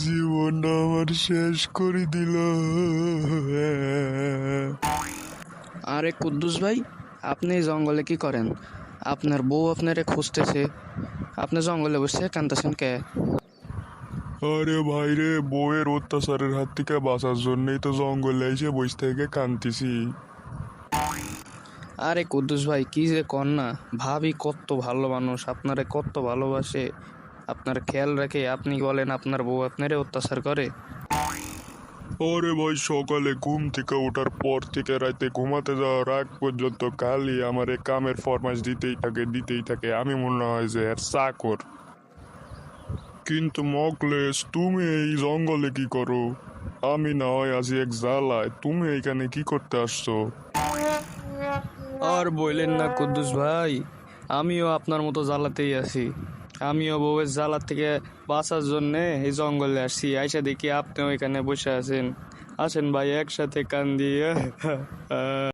জীবনটা আমার শেষ করে দিল। আরে কুদ্দুস ভাই, আপনি এই জঙ্গলে কি করেন? আপনার বউ আপনারে খুঁজতেছে, আপনি জঙ্গলে বসে কাঁদতেছেন কে? আরে ভাই রে, বউয়ের অত্যাচারের হাত থেকে বাঁচার জন্যই তো জঙ্গলে এসে বসে থেকে কাঁদতেছি। আরে কুদ্দুস ভাই, কি যে কর না, ভাবি কত ভালো মানুষ, আপনারে কত ভালোবাসে, আপনার খেয়াল রাখে, আপনি বলেন আপনার বউ আপনারে অত্যাচার করে? আরে ভাই, সকালে ঘুম থেকে ওঠার পর থেকে রাতে ঘুমাতে যাওয়ার আগ পর্যন্ত খালি আমার এই কামের ফরমাইশ দিতেই থাকে। আমি মনে হয় যে এর চাকর। কিন্তু মকলেশ, তুমি এই জঙ্গলে কি করো? আমি না হয় আছি এক জ্বালায়, তুমি এখানে কি করতে আসছো? আর বললেন না কুদ্দুস ভাই, আমিও আপনার মতো জ্বালাতেই আছি। আমিও বউয়ের জ্বালা থেকে বাঁচার জন্যে এই জঙ্গলে আসছি, আইসা দেখি আপনিও এখানে বসে আছেন। আসেন ভাই, একসাথে কান্দি।